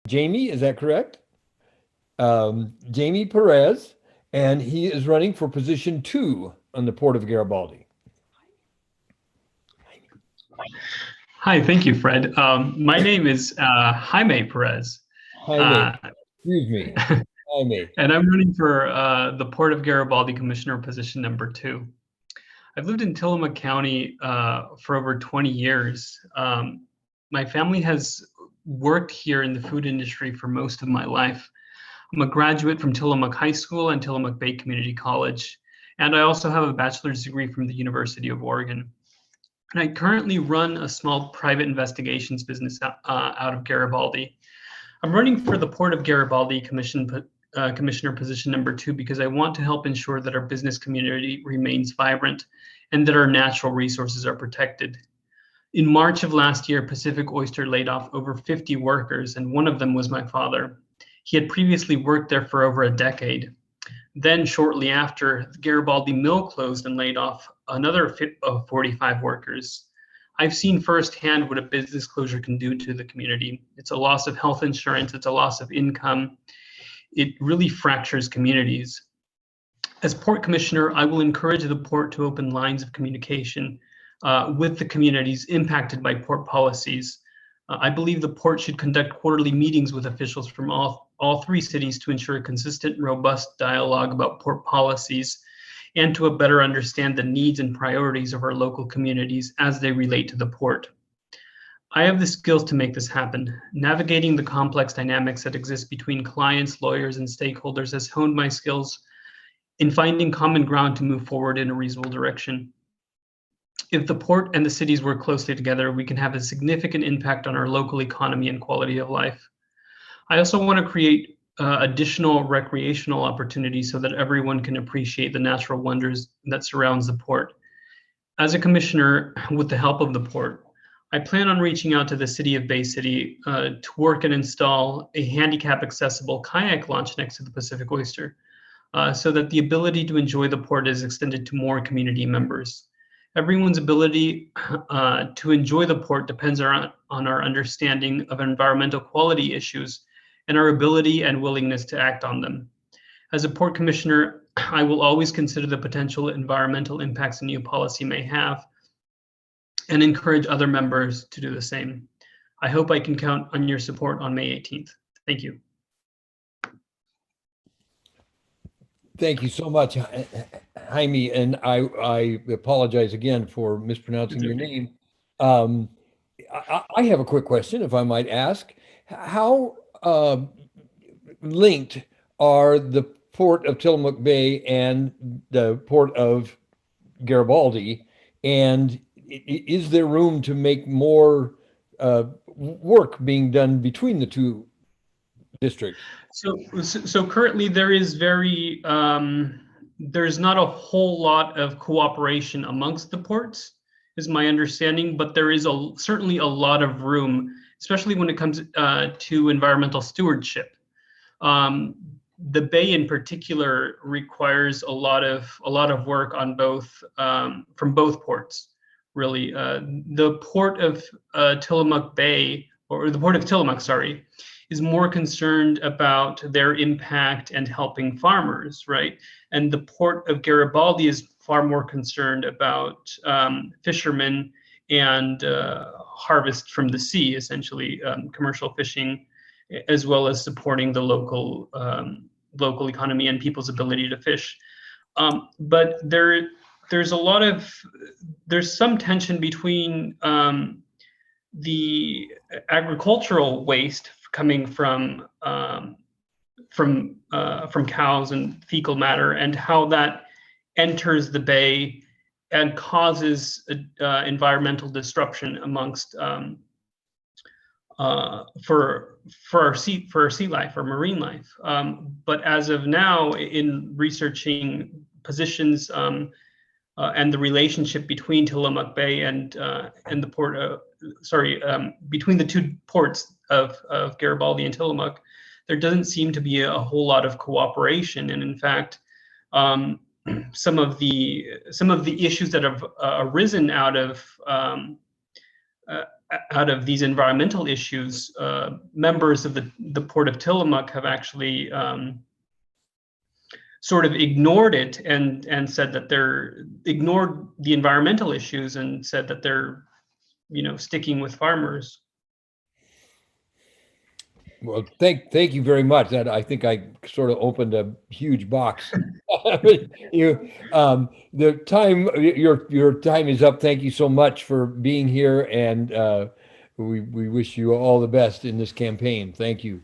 Jaime, is that correct? Jaime Perez, and he is running for position 2 on the Port of Garibaldi. Hi, thank you, Fred. My name is Jaime Perez, Jaime, uh, excuse me. Jaime. and I'm running for the Port of Garibaldi Commissioner position number 2. I've lived in Tillamook County for over 20 years. My family has worked here in the food industry for most of my life. I'm a graduate from Tillamook High School and Tillamook Bay Community College, and I also have a bachelor's degree from the University of Oregon. And I currently run a small private investigations business out of Garibaldi. I'm running for the Port of Garibaldi Commissioner position number 2 because I want to help ensure that our business community remains vibrant and that our natural resources are protected. In March of last year, Pacific Oyster laid off over 50 workers, and one of them was my father. He had previously worked there for over a decade. Then, shortly after, the Garibaldi mill closed and laid off another 45 workers. I've seen firsthand what a business closure can do to the community. It's a loss of health insurance, it's a loss of income. It really fractures communities. As Port Commissioner, I will encourage the Port to open lines of communication with the communities impacted by Port policies. I believe the Port should conduct quarterly meetings with officials from all 3 cities to ensure a consistent, robust dialogue about Port policies and to better understand the needs and priorities of our local communities as they relate to the Port. I have the skills to make this happen. Navigating the complex dynamics that exist between clients, lawyers, and stakeholders has honed my skills in finding common ground to move forward in a reasonable direction. If the Port and the cities work closely together, we can have a significant impact on our local economy and quality of life. I also want to create additional recreational opportunities so that everyone can appreciate the natural wonders that surrounds the Port. As a commissioner, with the help of the Port, I plan on reaching out to the city of Bay City to work and install a handicap accessible kayak launch next to the Pacific Oyster so that the ability to enjoy the Port is extended to more community members. Everyone's ability to enjoy the Port depends on our understanding of environmental quality issues and our ability and willingness to act on them. As a Port Commissioner, I will always consider the potential environmental impacts a new policy may have and encourage other members to do the same. I hope I can count on your support on May 18th. Thank you. Thank you so much, Jaime, and I apologize again for mispronouncing It's your okay. name. Um, I have a quick question, if I might ask. How linked are the port of Tillamook Bay and the port of Garibaldi? And is there room to make more work being done between the 2 districts? So currently there's not a whole lot of cooperation amongst the ports, is my understanding, but there is certainly a lot of room, especially when it comes to environmental stewardship. Um, the Bay in particular requires a lot of work on both from both ports. Really, the port of Tillamook Bay, or the port of Tillamook, sorry, is more concerned about their impact and helping farmers, right? And the port of Garibaldi is far more concerned about fishermen and harvest from the sea, essentially commercial fishing, as well as supporting the local economy and people's ability to fish. But there's a lot of there's some tension between the agricultural waste coming from cows and fecal matter and how that enters the bay and causes environmental disruption amongst for our sea life or marine life. But as of now, in researching positions and the relationship between Tillamook Bay and the port, between the 2 ports of Garibaldi and Tillamook, there doesn't seem to be a whole lot of cooperation. And in fact, some of the issues that have arisen out of these environmental issues, members of the Port of Tillamook have actually sort of ignored it and said that they're ignored the environmental issues and said that they're, sticking with farmers. Well, thank you very much. That I think I sort of opened a huge box. You, the time your time is up. Thank you so much for being here, and we wish you all the best in this campaign. Thank you.